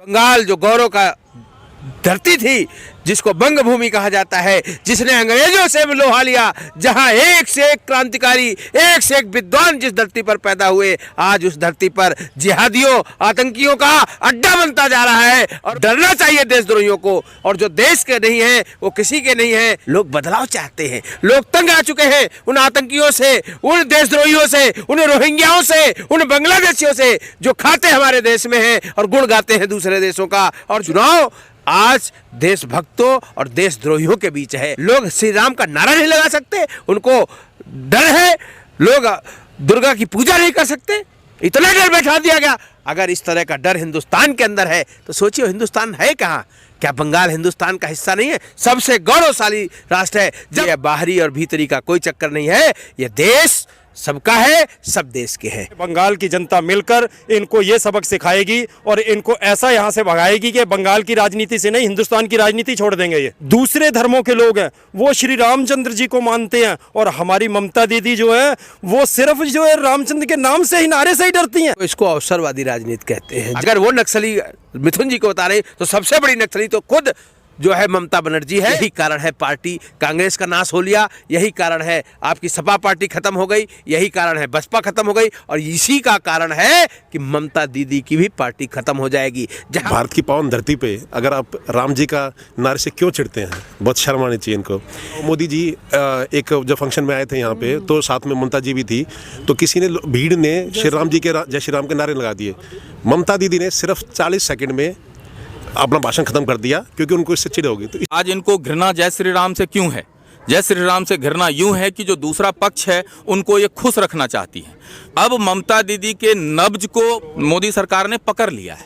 बंगाल जो गौरव का धरती थी, जिसको बंग भूमि कहा जाता है, जिसने अंग्रेजों से भी लोहा लिया, जहां एक से एक क्रांतिकारी, एक से एक विद्वान जिस धरती पर पैदा हुए, आज उस धरती पर जिहादियों, आतंकियों का अड्डा बनता जा रहा है। और डरना चाहिए देशद्रोहियों को, और जो देश के नहीं है वो किसी के नहीं है। लोग बदलाव चाहते हैं, लोग तंग आ चुके हैं उन आतंकियों से, उन देशद्रोहियों से, उन रोहिंग्याओं से, उन बांग्लादेशियों से जो खाते हमारे देश में हैं और गुण गाते हैं दूसरे देशों का। और चुनाव आज देशभक्तों और देशद्रोहियों के बीच है। लोग श्री राम का नारा नहीं लगा सकते, उनको डर है। लोग दुर्गा की पूजा नहीं कर सकते, इतना डर बैठा दिया गया। अगर इस तरह का डर हिंदुस्तान के अंदर है तो सोचिए हिंदुस्तान है कहाँ? क्या बंगाल हिंदुस्तान का हिस्सा नहीं है? सबसे गौरवशाली राष्ट्र है। जब बाहरी और भीतरी का कोई चक्कर नहीं है, यह देश सबका है, सब देश के हैं। बंगाल की जनता मिलकर इनको ये सबक सिखाएगी और इनको ऐसा यहाँ से भगाएगी कि बंगाल की राजनीति से नहीं, हिंदुस्तान की राजनीति छोड़ देंगे। ये दूसरे धर्मों के लोग हैं, वो श्री रामचंद्र जी को मानते हैं, और हमारी ममता दीदी जो है वो सिर्फ जो है रामचंद्र के नाम से ही, नारे से ही डरती हैं। इसको अवसरवादी राजनीति कहते हैं। अगर वो नक्सली मिथुन जी को बता रहे तो सबसे बड़ी नक्सली तो खुद जो है ममता बनर्जी है। यही कारण है पार्टी कांग्रेस का नाश हो लिया, यही कारण है आपकी सपा पार्टी खत्म हो गई, यही कारण है बसपा खत्म हो गई, और इसी का कारण है कि ममता दीदी की भी पार्टी खत्म हो जाएगी। जहाँ भारत की पावन धरती पे अगर आप राम जी का नारे से क्यों चिढ़ते हैं? बहुत शर्म आनी चाहिए इनको। मोदी जी एक जो फंक्शन में आए थे यहाँ पे, तो साथ में ममता जी भी थी, तो किसी ने भीड़ ने श्री राम जी के जय श्री राम के नारे लगा दिए। ममता दीदी ने सिर्फ 40 सेकंड में अपना भाषण खत्म कर दिया, क्योंकि उनको इससे चिढ़ होगी। तो आज इनको घृणा जय श्री राम से क्यों है? जय श्री राम से घृणा यूं है कि जो दूसरा पक्ष है उनको ये खुश रखना चाहती है। अब ममता दीदी के नब्ज को मोदी सरकार ने पकड़ लिया है,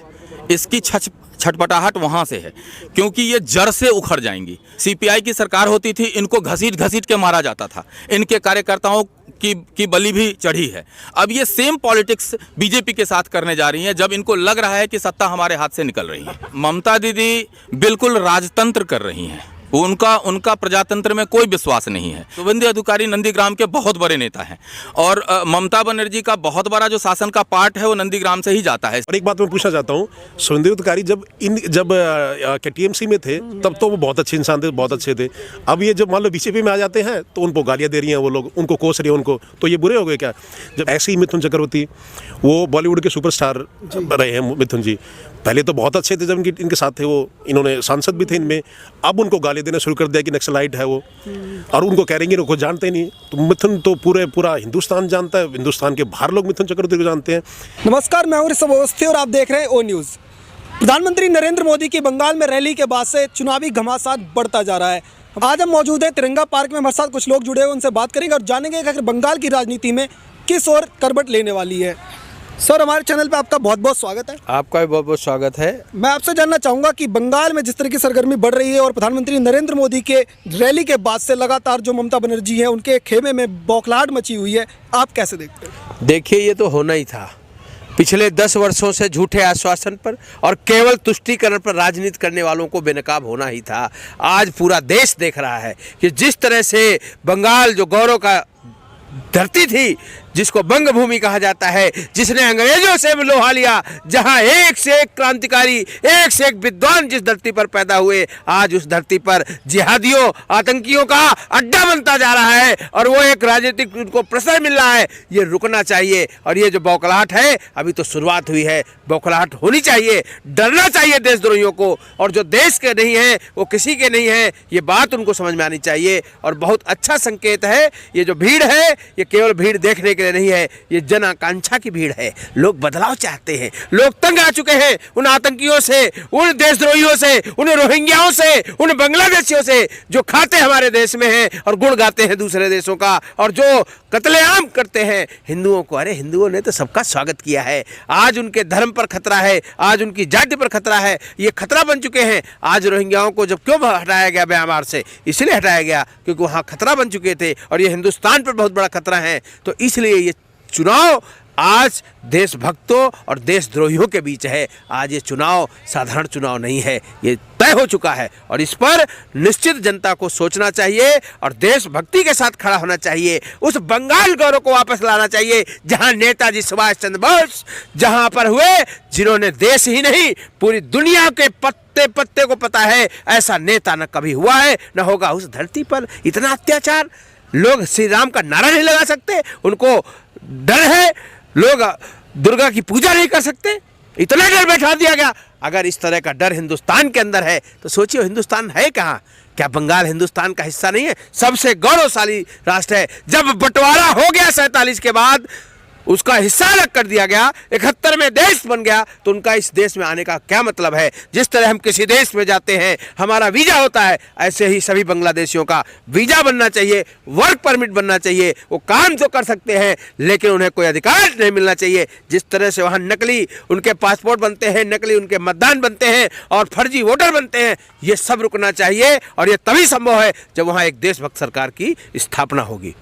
इसकी छटपटाहट वहां से है, क्योंकि ये जड़ से उखड़ जाएंगी। सीपीआई की सरकार होती थी, इनको घसीट घसीट के मारा जाता था, इनके कार्यकर्ताओं की बलि भी चढ़ी है। अब ये सेम पॉलिटिक्स बीजेपी के साथ करने जा रही है, जब इनको लग रहा है कि सत्ता हमारे हाथ से निकल रही है। ममता दीदी बिल्कुल राजतंत्र कर रही हैं, उनका प्रजातंत्र में कोई विश्वास नहीं है। शुभेंदु अधिकारी नंदीग्राम के बहुत बड़े नेता हैं, और ममता बनर्जी का बहुत बड़ा जो शासन का पार्ट है वो नंदीग्राम से ही जाता है। और एक बात मैं पूछना चाहता हूँ, शुभेंदु अधिकारी जब टीएमसी में थे तब तो वो बहुत अच्छे इंसान थे, बहुत अच्छे थे। अब ये जब मान लो बीजेपी में आ जाते हैं तो उनको गालियाँ दे रही हैं, वो लोग उनको कोस रही हैं उनको, तो ये बुरे हो गए क्या? जब ऐसे ही मिथुन चक्रवर्ती, वो बॉलीवुड के सुपरस्टार रहे हैं मिथुन जी, पहले तो बहुत अच्छे थे जब इनके साथ थे, वो इन्होंने सांसद भी थे इनमें, अब उनको गाली देना शुरू कर दिया कि नक्सलाइट है वो, और उनको कह उनको जानते नहीं। तो मिथुन तो पूरा हिंदुस्तान जानता है, हिंदुस्तान के बाहर लोग मिथुन चक्रवर्ती को जानते हैं। नमस्कार, मैं हूं ऋषभ अवस्थी और आप देख रहे हैं ओ न्यूज़। प्रधानमंत्री नरेंद्र मोदी की बंगाल में रैली के बाद से चुनावी घमासान बढ़ता जा रहा है। आज हम मौजूद है तिरंगा पार्क में, हमारे साथ कुछ लोग जुड़े हुए, उनसे बात करेंगे और जानेंगे कि बंगाल की राजनीति में किस ओर करवट लेने वाली है। सर, हमारे चैनल पे आपका बहुत बहुत स्वागत है। आपका भी बहुत बहुत स्वागत है। मैं आपसे जानना चाहूँगा कि बंगाल में जिस तरह की सरगर्मी बढ़ रही है और प्रधानमंत्री नरेंद्र मोदी के रैली के बाद से लगातार जो ममता बनर्जी है उनके खेमे में बौखलाहट मची हुई है, आप कैसे देखते हैं? देखिए, ये तो होना ही था। पिछले 10 वर्षों से झूठे आश्वासन पर और केवल तुष्टीकरण पर राजनीति करने वालों को बेनकाब होना ही था। आज पूरा देश देख रहा है कि जिस तरह से बंगाल जो गौरव का धरती थी, जिसको बंग भूमि कहा जाता है, जिसने अंग्रेजों से भी लोहा लिया, जहां एक से एक क्रांतिकारी, एक से एक विद्वान जिस धरती पर पैदा हुए, आज उस धरती पर जिहादियों, आतंकियों का अड्डा बनता जा रहा है, और वो एक राजनीतिक उनको प्रश्रय मिल रहा है। ये रुकना चाहिए, और ये जो बौखलाहट है अभी तो शुरुआत हुई है। बौखलाहट होनी चाहिए, डरना चाहिए देशद्रोहियों को, और जो देश के नहीं है वो किसी के नहीं है, ये बात उनको समझ में आनी चाहिए। और बहुत अच्छा संकेत है, ये जो भीड़ है ये केवल भीड़ देखने के नहीं है, ये जन आकांक्षा की भीड़ है। लोग बदलाव चाहते हैं, लोग तंग आ चुके हैं उन आतंकियों से, उन देशद्रोहियों से, उन रोहिंग्याओं से, उन बांग्लादेशियों से जो खाते हमारे देश में हैं और गुण गाते हैं दूसरे देशों का, और जो कत्लेआम करते हैं हिंदुओं को। अरे हिंदुओं ने तो सबका स्वागत किया है। आज उनके धर्म पर खतरा है, आज उनकी जाति पर खतरा है, ये खतरा बन चुके हैं। आज रोहिंग्याओं को जब क्यों हटाया गया म्यांमार से? इसलिए हटाया गया क्योंकि वहाँ खतरा बन चुके थे, और ये हिंदुस्तान पर बहुत बड़ा खतरा है। तो इसलिए ये चुनाव आज देशभक्तों और देशद्रोहियों के बीच है। आज ये चुनाव साधारण चुनाव नहीं है, ये तय हो चुका है और इस पर निश्चित जनता को सोचना चाहिए और देशभक्ति के साथ खड़ा होना चाहिए। उस बंगाल गौरव को वापस लाना चाहिए जहां नेताजी सुभाष चंद्र बोस जहां पर हुए, जिन्होंने देश ही नहीं पूरी दुनिया के पत्ते पत्ते को पता है ऐसा नेता न कभी हुआ है न होगा उस धरती पर। इतना अत्याचार, लोग श्री राम का नारा नहीं लगा सकते, उनको डर है, लोग दुर्गा की पूजा नहीं कर सकते, इतना डर बैठा दिया गया। अगर इस तरह का डर हिंदुस्तान के अंदर है तो सोचिए हिंदुस्तान है कहाँ? क्या बंगाल हिंदुस्तान का हिस्सा नहीं है? सबसे गौरवशाली राष्ट्र है। जब बंटवारा हो गया 47 के बाद, उसका हिस्सा अलग कर दिया गया, 71 में देश बन गया, तो उनका इस देश में आने का क्या मतलब है? जिस तरह हम किसी देश में जाते हैं हमारा वीजा होता है, ऐसे ही सभी बांग्लादेशियों का वीजा बनना चाहिए, वर्क परमिट बनना चाहिए। वो काम तो कर सकते हैं लेकिन उन्हें कोई अधिकार नहीं मिलना चाहिए। जिस तरह से वहाँ नकली उनके पासपोर्ट बनते हैं, नकली उनके मतदान बनते हैं और फर्जी वोटर बनते हैं, ये सब रुकना चाहिए और ये तभी संभव है जब वहाँ एक देशभक्त सरकार की स्थापना होगी।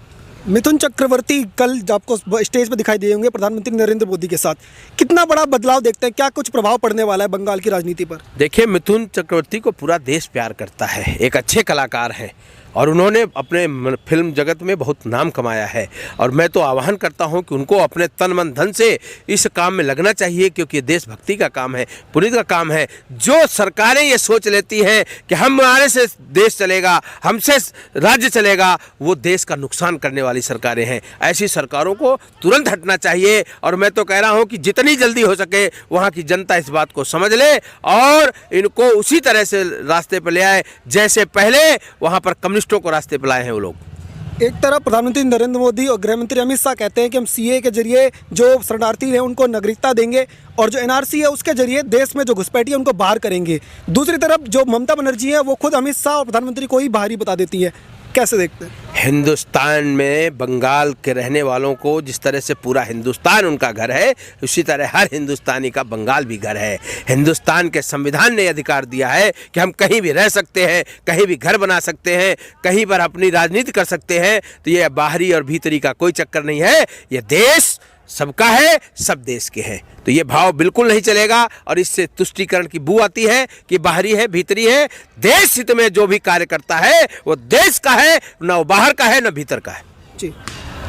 मिथुन चक्रवर्ती कल आपको स्टेज पर दिखाई दिए होंगे प्रधानमंत्री नरेंद्र मोदी के साथ, कितना बड़ा बदलाव देखते हैं? क्या कुछ प्रभाव पड़ने वाला है बंगाल की राजनीति पर? देखिए, मिथुन चक्रवर्ती को पूरा देश प्यार करता है, एक अच्छे कलाकार हैं और उन्होंने अपने फिल्म जगत में बहुत नाम कमाया है और मैं तो आह्वान करता हूं कि उनको अपने तन मन धन से इस काम में लगना चाहिए क्योंकि देशभक्ति का काम है, पुनीत का काम है। जो सरकारें ये सोच लेती हैं कि हमारे से देश चलेगा, हमसे राज्य चलेगा, वो देश का नुकसान करने वाली सरकारें हैं। ऐसी सरकारों को तुरंत हटना चाहिए और मैं तो कह रहा हूँ कि जितनी जल्दी हो सके वहाँ की जनता इस बात को समझ ले और इनको उसी तरह से रास्ते पर ले आए जैसे पहले वहाँ पर कम्युनिस्ट को रास्ते पर लाए हैं वो लोग। एक तरफ प्रधानमंत्री नरेंद्र मोदी और गृह मंत्री अमित शाह कहते हैं कि हम सीए के जरिए जो शरणार्थी हैं उनको नागरिकता देंगे और जो एनआरसी है उसके जरिए देश में जो घुसपैठी है उनको बाहर करेंगे। दूसरी तरफ जो ममता बनर्जी है वो खुद अमित शाह और प्रधानमंत्री को ही बाहरी बता देती है। कैसे देखते हैं? हिंदुस्तान में बंगाल के रहने वालों को जिस तरह से पूरा हिंदुस्तान उनका घर है, उसी तरह हर हिंदुस्तानी का बंगाल भी घर है। हिंदुस्तान के संविधान ने अधिकार दिया है कि हम कहीं भी रह सकते हैं, कहीं भी घर बना सकते हैं, कहीं पर अपनी राजनीति कर सकते हैं। तो ये बाहरी और भीतरी का कोई चक्कर नहीं है, ये देश सबका है, सब देश के हैं। तो ये भाव बिल्कुल नहीं चलेगा और इससे तुष्टीकरण की बू आती है कि बाहरी है भीतरी है। देश हित में जो भी कार्य करता है वो देश का है, न वो बाहर का है न भीतर का है। जी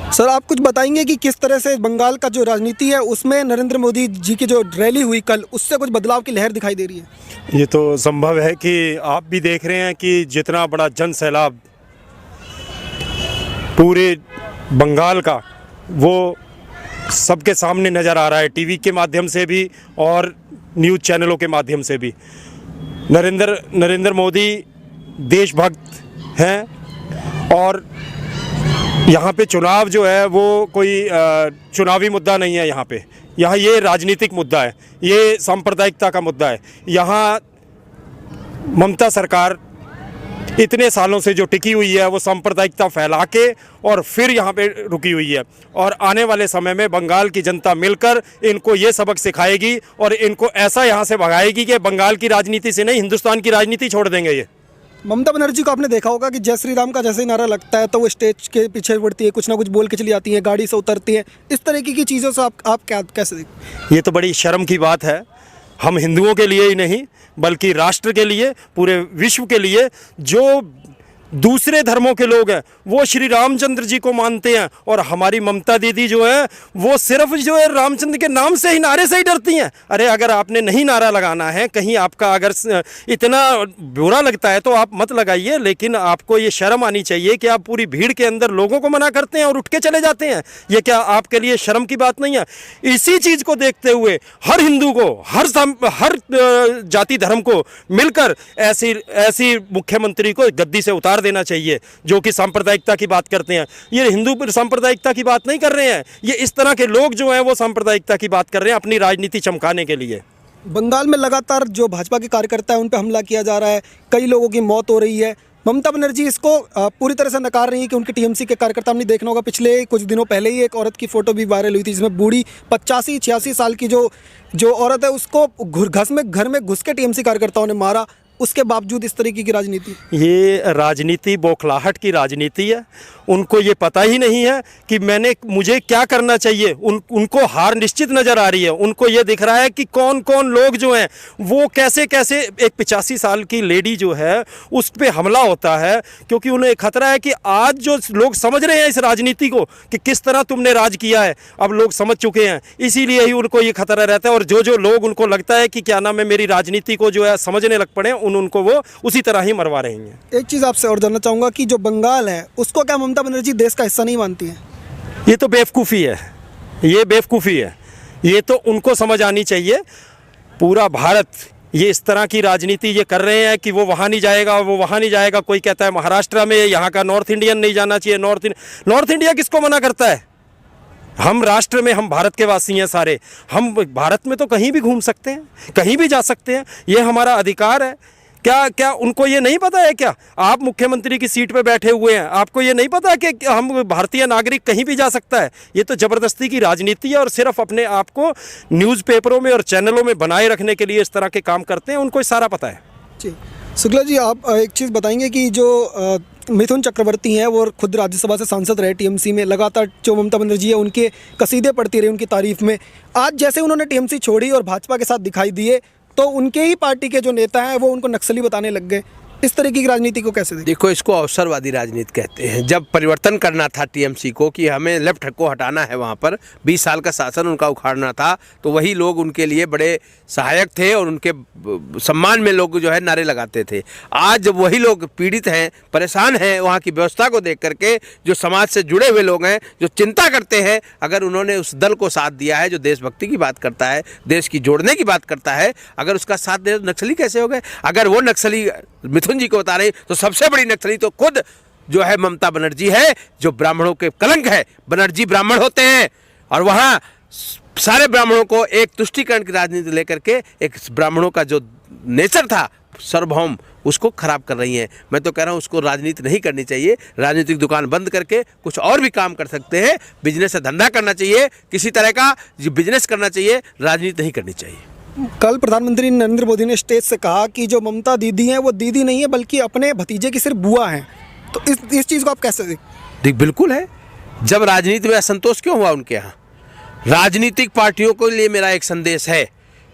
सर, आप कुछ बताएंगे कि किस तरह से बंगाल का जो राजनीति है उसमें नरेंद्र मोदी जी की जो रैली हुई कल, उससे कुछ बदलाव की लहर दिखाई दे रही है? ये तो संभव है कि आप भी देख रहे हैं कि जितना बड़ा जन सैलाब पूरे बंगाल का वो सबके सामने नज़र आ रहा है, टीवी के माध्यम से भी और न्यूज़ चैनलों के माध्यम से भी। नरेंद्र मोदी देशभक्त हैं और यहाँ पे चुनाव जो है वो कोई चुनावी मुद्दा नहीं है। यहाँ ये राजनीतिक मुद्दा है, ये सांप्रदायिकता का मुद्दा है। यहाँ ममता सरकार इतने सालों से जो टिकी हुई है वो सांप्रदायिकता फैला के और फिर यहाँ पे रुकी हुई है और आने वाले समय में बंगाल की जनता मिलकर इनको ये सबक सिखाएगी और इनको ऐसा यहाँ से भगाएगी कि बंगाल की राजनीति से नहीं हिंदुस्तान की राजनीति छोड़ देंगे ये। ममता बनर्जी को आपने देखा होगा कि जय श्री राम का जैसे ही नारा लगता है तो वो स्टेज के पीछे बढ़ती है, कुछ ना कुछ बोल के चली आती है, गाड़ी से उतरती है। इस तरीके की चीज़ों से आप क्या कैसे देखते? ये तो बड़ी शर्म की बात है, हम हिंदुओं के लिए ही नहीं बल्कि राष्ट्र के लिए, पूरे विश्व के लिए। जो दूसरे धर्मों के लोग हैं वो श्री रामचंद्र जी को मानते हैं और हमारी ममता दीदी जो है वो सिर्फ जो है रामचंद्र के नाम से ही, नारे से ही डरती हैं। अरे अगर आपने नहीं नारा लगाना है, कहीं आपका अगर इतना बुरा लगता है तो आप मत लगाइए, लेकिन आपको ये शर्म आनी चाहिए कि आप पूरी भीड़ के अंदर लोगों को मना करते हैं और उठ के चले जाते हैं। ये क्या आपके लिए शर्म की बात नहीं है? इसी चीज़ को देखते हुए हर हिंदू को, हर जाति धर्म को मिलकर ऐसी मुख्यमंत्री को गद्दी से उतार देना चाहिए जो कि सांप्रदायिकता की बात करते हैं। ये हिंदू सांप्रदायिकता की बात नहीं कर रहे हैं, ये इस तरह के लोग जो हैं वो सांप्रदायिकता की बात कर रहे हैं अपनी राजनीति चमकाने के लिए। बंगाल में लगातार जो भाजपा के कार्यकर्ता है उन पर हमला किया जा रहा है, कई लोगों की मौत हो रही है। ममता बनर्जी इसको पूरी तरह से नकार रही है कि उनके टीएमसी के कार्यकर्ता, हमने देखना होगा पिछले कुछ दिनों पहले ही एक औरत की फोटो भी वायरल हुई थी जिसमें बूढ़ी 85-86 साल की जो औरत है उसको घर में घुस के टीएमसी कार्यकर्ताओं ने मारा। उसके बावजूद इस तरीके की राजनीति? ये राजनीति बौखलाहट की राजनीति है। उनको ये पता ही नहीं है कि मुझे क्या करना चाहिए। उनको हार निश्चित नज़र आ रही है। उनको ये दिख रहा है कि कौन कौन लोग जो हैं वो कैसे कैसे एक 85 साल की लेडी जो है उस पर हमला होता है, क्योंकि उन्हें खतरा है कि आज जो लोग समझ रहे हैं इस राजनीति को कि किस तरह तुमने राज किया है, अब लोग समझ चुके हैं, इसीलिए ही उनको ये खतरा रहता है। और जो लोग उनको लगता है कि क्या नाम है मेरी राजनीति को जो है समझने लग पड़े, उनको वो उसी तरह ही मरवा रहे हैं। एक चीज़ आपसे और जानना चाहूँगा कि जो बंगाल है उसको क्या ममता बनर्जी देश का हिस्सा नहीं मानती है? ये तो बेवकूफ़ी है, ये बेवकूफ़ी है। ये तो उनको समझ आनी चाहिए। पूरा भारत ये इस तरह की राजनीति ये कर रहे हैं कि वो वहाँ नहीं जाएगा, वो वहाँ नहीं जाएगा। कोई कहता है महाराष्ट्र में यहाँ का नॉर्थ इंडियन नहीं जाना चाहिए। नॉर्थ इंडिया किसको मना करता है? हम राष्ट्र में, हम भारत के वासी हैं सारे। हम भारत में तो कहीं भी घूम सकते हैं, कहीं भी जा सकते हैं, ये हमारा अधिकार है। क्या उनको ये नहीं पता है क्या? आप मुख्यमंत्री की सीट पे बैठे हुए हैं, आपको ये नहीं पता कि हम भारतीय नागरिक कहीं भी जा सकता है? ये तो ज़बरदस्ती की राजनीति है और सिर्फ अपने आप को न्यूज़पेपरों में और चैनलों में बनाए रखने के लिए इस तरह के काम करते हैं। उनको सारा पता है। जी शुक्ला जी, आप एक चीज़ बताएंगे कि जो मिथुन चक्रवर्ती हैं वो खुद राज्यसभा से सांसद रहे टीएमसी में, लगातार जो ममता बनर्जी है उनके कसीदे पढ़ती रही उनकी तारीफ में। आज जैसे उन्होंने टीएमसी छोड़ी और भाजपा के साथ दिखाई दिए तो उनके ही पार्टी के जो नेता हैं वो उनको नक्सली बताने लग गए। इस तरीके की राजनीति को कैसे देखते? देखो, इसको अवसरवादी राजनीति कहते हैं। जब परिवर्तन करना था टीएमसी को कि हमें लेफ्ट को हटाना है, वहाँ पर 20 साल का शासन उनका उखाड़ना था, तो वही लोग उनके लिए बड़े सहायक थे और उनके सम्मान में लोग जो है नारे लगाते थे। आज जब वही लोग पीड़ित हैं, परेशान हैं वहाँ की व्यवस्था को देख करके, जो समाज से जुड़े हुए लोग हैं, जो चिंता करते हैं, अगर उन्होंने उस दल को साथ दिया है जो देशभक्ति की बात करता है, देश की जोड़ने की बात करता है, अगर उसका साथ दे, नक्सली कैसे हो गए? अगर वो नक्सली मिथुन जी को बता रहे तो सबसे बड़ी नक्सली तो खुद जो है ममता बनर्जी है, जो ब्राह्मणों के कलंक है। बनर्जी ब्राह्मण होते हैं और वहाँ सारे ब्राह्मणों को एक तुष्टीकरण की राजनीति लेकर के एक ब्राह्मणों का जो नेचर था सार्वभौम, उसको खराब कर रही हैं। मैं तो कह रहा हूँ उसको राजनीति नहीं करनी चाहिए। राजनीतिक दुकान बंद करके कुछ और भी काम कर सकते हैं। बिजनेस से धंधा करना चाहिए, किसी तरह का बिजनेस करना चाहिए, राजनीति नहीं करनी चाहिए। कल प्रधानमंत्री नरेंद्र मोदी ने स्टेज से कहा कि जो ममता दीदी हैं वो दीदी नहीं है बल्कि अपने भतीजे की सिर्फ बुआ हैं। तो इस चीज़ को आप कैसे देख? बिल्कुल है। जब राजनीति में असंतोष क्यों हुआ उनके यहाँ? राजनीतिक पार्टियों के लिए मेरा एक संदेश है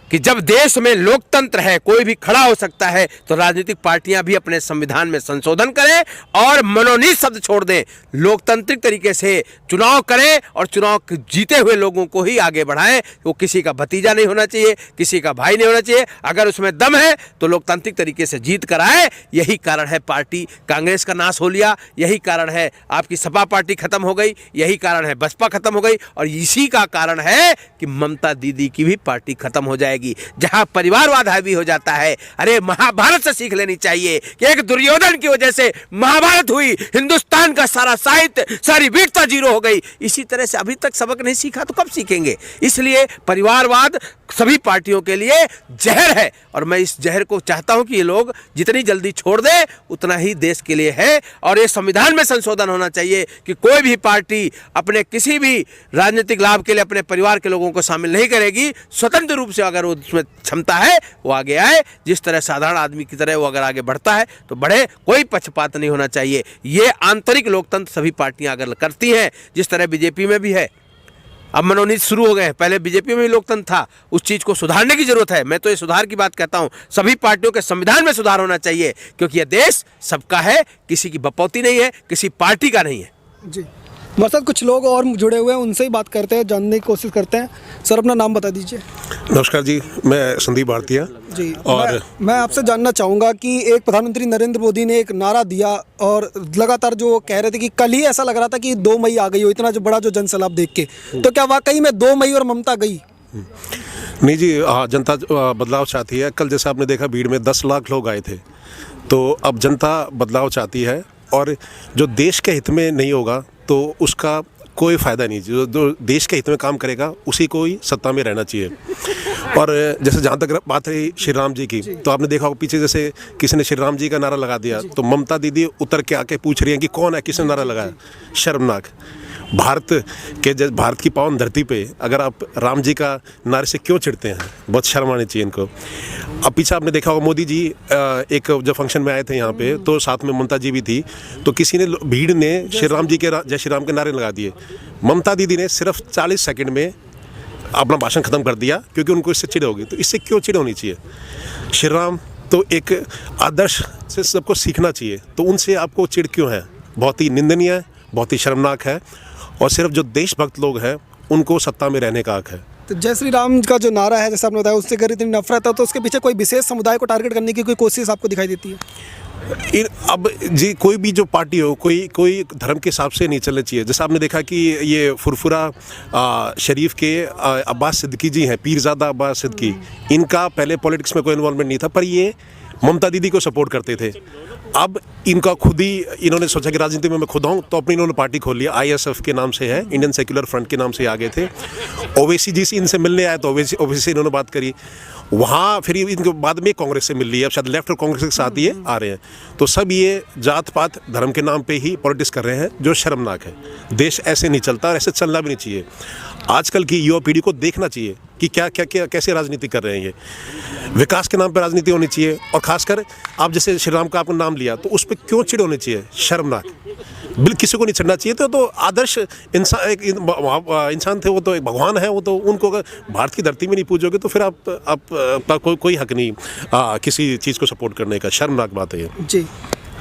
कि जब देश में लोकतंत्र है, कोई भी खड़ा हो सकता है, तो राजनीतिक पार्टियां भी अपने संविधान में संशोधन करें और मनोनीत शब्द छोड़ दें। लोकतांत्रिक तरीके से चुनाव करें और चुनाव जीते हुए लोगों को ही आगे बढ़ाएं। वो किसी का भतीजा नहीं होना चाहिए, किसी का भाई नहीं होना चाहिए। अगर उसमें दम है तो लोकतांत्रिक तरीके से जीत कर आए। यही कारण है पार्टी कांग्रेस का नाश हो लिया, यही कारण है आपकी सपा पार्टी खत्म हो गई, यही कारण है बसपा खत्म हो गई, और इसी का कारण है कि ममता दीदी की भी पार्टी खत्म हो जाएगी। जहां परिवारवाद हावी हो जाता है। अरे महाभारत से सीख लेनी चाहिए कि एक दुर्योधन की वजह से महाभारत हुई, हिंदुस्तान का सारा साहित्य, सारी वीरता जीरो हो गई। इसी तरह से अभी तक सबक नहीं सीखा तो कब सीखेंगे? इसलिए परिवारवाद सभी पार्टियों के लिए जहर है और मैं इस जहर को चाहता हूं कि ये लोग जितनी जल्दी छोड़ दें उतना ही देश के लिए है। और ये संविधान में संशोधन होना चाहिए कि कोई भी पार्टी अपने किसी भी राजनीतिक लाभ के लिए अपने परिवार के लोगों को शामिल नहीं करेगी। स्वतंत्र रूप से अगर उसमें क्षमता है वो आगे आए, जिस तरह साधारण आदमी की तरह वो अगर आगे बढ़ता है तो बढ़े, कोई पक्षपात नहीं होना चाहिए। ये आंतरिक लोकतंत्र सभी पार्टियां अगर करती हैं, जिस तरह बीजेपी में भी है। अब मनोनीत शुरू हो गए हैं, पहले बीजेपी में भी लोकतंत्र था, उस चीज़ को सुधारने की जरूरत है। मैं तो ये सुधार की बात कहता हूँ, सभी पार्टियों के संविधान में सुधार होना चाहिए, क्योंकि यह देश सबका है, किसी की बपौती नहीं है, किसी पार्टी का नहीं है। जी हमारे साथ कुछ लोग और जुड़े हुए हैं, उनसे ही बात करते हैं, जानने की कोशिश करते हैं। सर अपना नाम बता दीजिए। नमस्कार जी, मैं संदीप भारतीय जी। और मैं आपसे जानना चाहूँगा कि एक प्रधानमंत्री नरेंद्र मोदी ने एक नारा दिया और लगातार जो कह रहे थे कि कल ही ऐसा लग रहा था कि 2 मई आ गई हो, इतना जो बड़ा जो जनसैलाब देख के, तो क्या वाकई में 2 मई और ममता गई? नहीं जी, हाँ, जनता बदलाव चाहती है। कल जैसे आपने देखा भीड़ में 10 लाख लोग आए थे, तो अब जनता बदलाव चाहती है और जो देश के हित में नहीं होगा तो उसका कोई फ़ायदा नहीं। जो देश के हित में काम करेगा उसी को ही सत्ता में रहना चाहिए। और जैसे जहाँ तक बात रही श्री राम जी की, तो आपने देखा होगा पीछे जैसे किसी ने श्री राम जी का नारा लगा दिया, तो ममता दीदी उतर के आके पूछ रही हैं कि कौन है, किसने नारा लगाया। शर्मनाक। भारत की पावन धरती पे अगर आप राम जी का नारे से क्यों चिढ़ते हैं? बहुत शर्म आनी चाहिए इनको। अब पीछे आपने देखा होगा मोदी जी एक जब फंक्शन में आए थे यहाँ पे, तो साथ में ममता जी भी थी, तो किसी ने भीड़ ने श्री राम जी के जय श्री राम के नारे लगा दिए। ममता दीदी ने सिर्फ 40 सेकंड में अपना भाषण खत्म कर दिया, क्योंकि उनको इससे चिढ़ होगी। तो इससे क्यों चिढ़ होनी चाहिए? श्री राम तो एक आदर्श से सबको सीखना चाहिए, तो उनसे आपको चिढ़ क्यों है? बहुत ही निंदनीय है, बहुत ही शर्मनाक है, और सिर्फ जो देशभक्त लोग हैं उनको सत्ता में रहने का हक है। तो जय श्री राम का जो नारा है, जैसे आपने बताया, उससे अगर इतनी नफरत है तो उसके पीछे कोई विशेष समुदाय को टारगेट करने की कोई कोशिश आपको दिखाई देती है? अब जी कोई भी जो पार्टी हो, कोई धर्म के हिसाब से नहीं चलना चाहिए। जैसे आपने देखा कि ये फुरफुरा शरीफ के अब्बास सिद्दीकी जी हैं, पीरजादा अब्बास सिद्दीकी, इनका पहले पॉलिटिक्स में कोई इन्वॉल्वमेंट नहीं था, पर ये ममता दीदी को सपोर्ट करते थे। अब इनका खुद ही इन्होंने सोचा कि राजनीति में मैं खुद हूँ, तो अपनी इन्होंने पार्टी खोल लिया। ISF के नाम से है, इंडियन सेक्युलर फ्रंट के नाम से आ गए थे। ओवैसी जी से इनसे मिलने आए, तो ओवैसी से इन्होंने बात करी। वहाँ फिर इनके बाद में कांग्रेस से मिल ली है, अब शायद लेफ्ट और कांग्रेस के साथ ये आ रहे हैं। तो सब ये जात पात धर्म के नाम पे ही पॉलिटिक्स कर रहे हैं, जो शर्मनाक है। देश ऐसे नहीं चलता और ऐसे चलना भी नहीं चाहिए। आजकल की युवा पीढ़ी को देखना चाहिए कि क्या कैसे राजनीति कर रहे हैं ये। विकास के नाम पर राजनीति होनी चाहिए, और खासकर आप जैसे श्री राम का आपने नाम लिया, तो उस पर क्यों चिढ़ होनी चाहिए? शर्मनाक, बिल्कुल किसी को नहीं चिढ़ना चाहिए। तो आदर्श इंसान, एक इंसान थे वो, तो एक भगवान है वो, तो उनको अगर भारत की धरती में नहीं पूजोगे तो फिर आपका कोई हक नहीं किसी चीज़ को सपोर्ट करने का। शर्मनाक बात है ये। जी,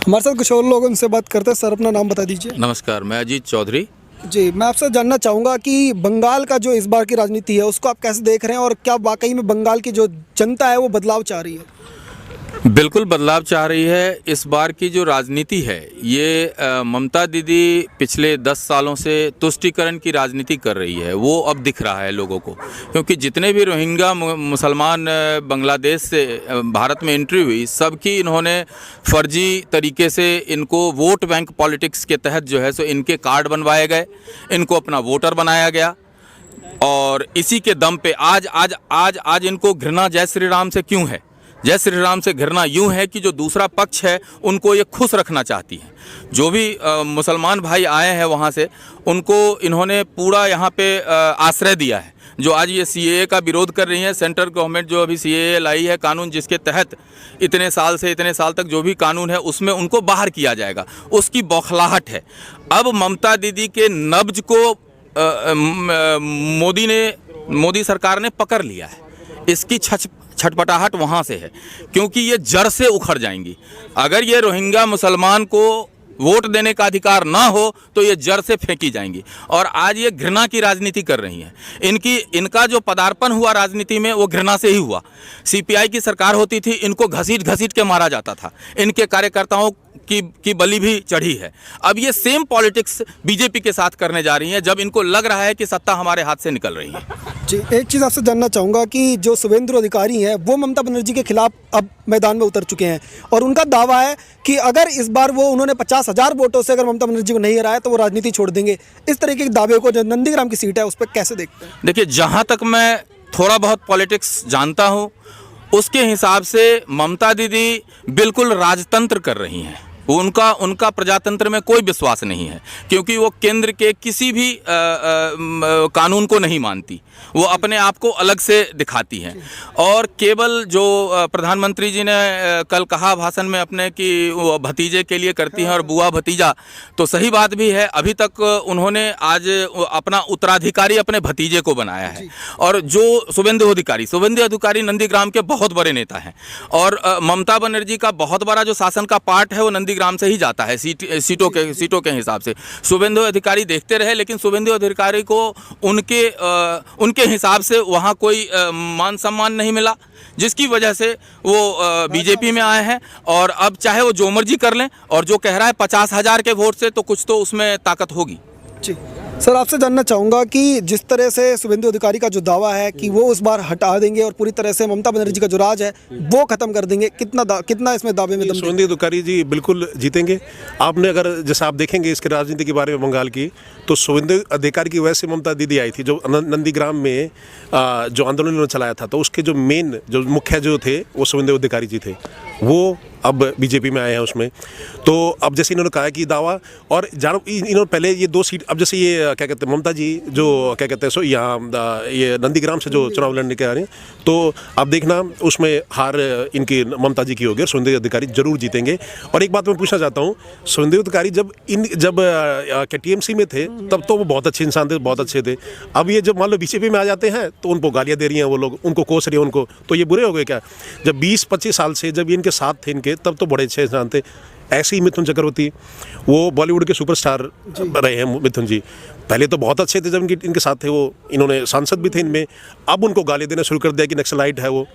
हमारे साथ कुछ और लोग उनसे बात करते हैं। सर, अपना नाम बता दीजिए। नमस्कार, मैं अजीत चौधरी। जी, मैं आपसे जानना चाहूँगा कि बंगाल का जो इस बार की राजनीति है उसको आप कैसे देख रहे हैं, और क्या वाकई में बंगाल की जो जनता है वो बदलाव चाह रही है? बिल्कुल बदलाव चाह रही है। इस बार की जो राजनीति है, ये ममता दीदी पिछले 10 सालों से तुष्टीकरण की राजनीति कर रही है, वो अब दिख रहा है लोगों को। क्योंकि जितने भी रोहिंग्या मुसलमान बांग्लादेश से भारत में एंट्री हुई, सबकी इन्होंने फर्जी तरीके से इनको वोट बैंक पॉलिटिक्स के तहत जो है सो इनके कार्ड बनवाए गए, इनको अपना वोटर बनाया गया, और इसी के दम पे आज इनको घृणा जय श्री राम से क्यों है? जय श्री राम से घृणा यूं है कि जो दूसरा पक्ष है उनको ये खुश रखना चाहती है। जो भी मुसलमान भाई आए हैं वहाँ से, उनको इन्होंने पूरा यहाँ पे आश्रय दिया है। जो आज ये CAA का विरोध कर रही है, सेंट्रल गवर्नमेंट जो अभी CAA लाई है कानून, जिसके तहत इतने साल से इतने साल तक जो भी कानून है उसमें उनको बाहर किया जाएगा, उसकी बौखलाहट है। अब ममता दीदी के नब्ज को मोदी सरकार ने पकड़ लिया है। इसकी छटपटाहट वहाँ से है, क्योंकि ये जड़ से उखड़ जाएंगी। अगर ये रोहिंग्या मुसलमान को वोट देने का अधिकार ना हो तो ये जड़ से फेंकी जाएंगी। और आज ये घृणा की राजनीति कर रही हैं। इनका जो पदार्पण हुआ राजनीति में वो घृणा से ही हुआ। CPI की सरकार होती थी, इनको घसीट के मारा जाता था, इनके कार्यकर्ताओं की बलि भी चढ़ी है। अब ये सेम पॉलिटिक्स बीजेपी के साथ करने जा रही हैं, जब इनको लग रहा है कि सत्ता हमारे हाथ से निकल रही है। जी, एक चीज़ आपसे जानना चाहूँगा कि जो शुभेंदु अधिकारी हैं वो ममता बनर्जी के खिलाफ अब मैदान में उतर चुके हैं, और उनका दावा है कि अगर इस बार उन्होंने 50,000 वोटों से अगर ममता बनर्जी को नहीं हराया तो वो राजनीति छोड़ देंगे। इस तरीके के दावे को, जो नंदीग्राम की सीट है, उस पर कैसे देखते हैं? देखिए, जहाँ तक मैं थोड़ा बहुत पॉलिटिक्स जानता हूँ, उसके हिसाब से ममता दीदी बिल्कुल राजतंत्र कर रही हैं। उनका प्रजातंत्र में कोई विश्वास नहीं है, क्योंकि वो केंद्र के किसी भी कानून को नहीं मानती। वो अपने आप को अलग से दिखाती हैं, और केवल जो प्रधानमंत्री जी ने कल कहा भाषण में अपने कि वो भतीजे के लिए करती हैं और बुआ भतीजा, तो सही बात भी है। अभी तक उन्होंने आज अपना उत्तराधिकारी अपने भतीजे को बनाया है। और जो शुभेंदु अधिकारी नंदीग्राम के बहुत बड़े नेता हैं, और ममता बनर्जी का बहुत बड़ा जो शासन का पार्ट है वो नंदीग्राम से ही जाता है सीटों के हिसाब से। शुभेंदु अधिकारी देखते रहे, लेकिन शुभेंदु अधिकारी को उनके हिसाब से वहाँ कोई मान सम्मान नहीं मिला, जिसकी वजह से वो बीजेपी में आए हैं। और अब चाहे वो जो मर्जी कर लें, और जो कह रहा है 50,000 के वोट से, तो कुछ तो उसमें ताकत होगी। जी सर, आपसे जानना चाहूँगा कि जिस तरह से शुभेंदु अधिकारी का जो दावा है कि वो इस बार हटा देंगे और पूरी तरह से ममता बनर्जी का जो राज है वो खत्म कर देंगे, कितना इसमें दावे में दम? शुभेंदु अधिकारी जी बिल्कुल जीतेंगे। आपने अगर जैसे आप देखेंगे इसके राजनीति के बारे में बंगाल की, तो शुभेंदु अधिकारी की वजह से ममता दीदी आई थी। जो नंदीग्राम में जो आंदोलन उन्होंने चलाया था, तो उसके जो मुख्य जो थे वो शुभेंदु अधिकारी जी थे। वो अब बीजेपी में आए हैं उसमें। तो अब जैसे इन्होंने कहा कि दावा, और इन्होंने पहले ये 2 सीट, अब जैसे ये क्या कहते हैं ममता जी जो क्या कहते हैं सो यहाँ ये नंदीग्राम से जो चुनाव लड़ने के आ रहे हैं, तो अब देखना उसमें हार इनकी ममता जी की होगी और सुवेंदु अधिकारी जरूर जीतेंगे। और एक बात मैं पूछना चाहता हूँ, सुवेंदु अधिकारी जब टीएमसी में थे तब तो वो बहुत अच्छे इंसान थे, बहुत अच्छे थे। अब ये जब मान लो बीजेपी में आ जाते हैं तो उनको गालियाँ दे रही हैं वो लोग, उनको कोस रही हैं उनको, तो ये बुरे हो गए क्या? जब 20-25 साल से जब ये इनके साथ थे इनके, तब तो बड़े अच्छे इंसान थे। ऐसे ही मिथुन चक्रवर्ती, वो बॉलीवुड के सुपरस्टार रहे हैं मिथुन जी। पहले तो बहुत अच्छे थे जब इनके साथ थे वो, इन्होंने सांसद भी थे इनमें। अब उनको गाली देना शुरू कर दिया कि नक्सलाइट है वो,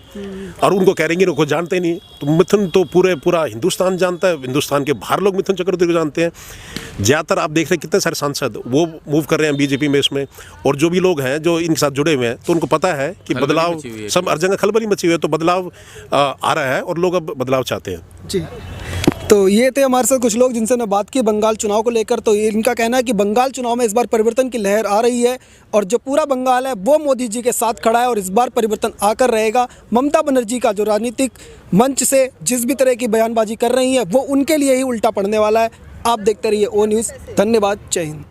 और उनको कह रहे हैं उनको जानते नहीं। तो मिथुन तो पूरा हिंदुस्तान जानता है, हिंदुस्तान के बाहर लोग मिथुन चक्रवर्ती को जानते हैं। ज़्यादातर आप देख रहे हैं कितने सारे सांसद वो मूव कर रहे हैं बीजेपी में इसमें, और जो भी लोग हैं जो इनके साथ जुड़े हुए हैं, तो उनको पता है कि बदलाव, सब हर जगह खलबली मची हुई है, तो बदलाव आ रहा है और लोग अब बदलाव चाहते हैं। जी, तो ये थे हमारे साथ कुछ लोग जिनसे हमने बात की बंगाल चुनाव को लेकर। तो इनका कहना है कि बंगाल चुनाव में इस बार परिवर्तन की लहर आ रही है, और जो पूरा बंगाल है वो मोदी जी के साथ खड़ा है, और इस बार परिवर्तन आकर रहेगा। ममता बनर्जी का जो राजनीतिक मंच से जिस भी तरह की बयानबाजी कर रही है वो उनके लिए ही उल्टा पड़ने वाला है। आप देखते रहिए ओ न्यूज़। धन्यवाद, जय हिंद।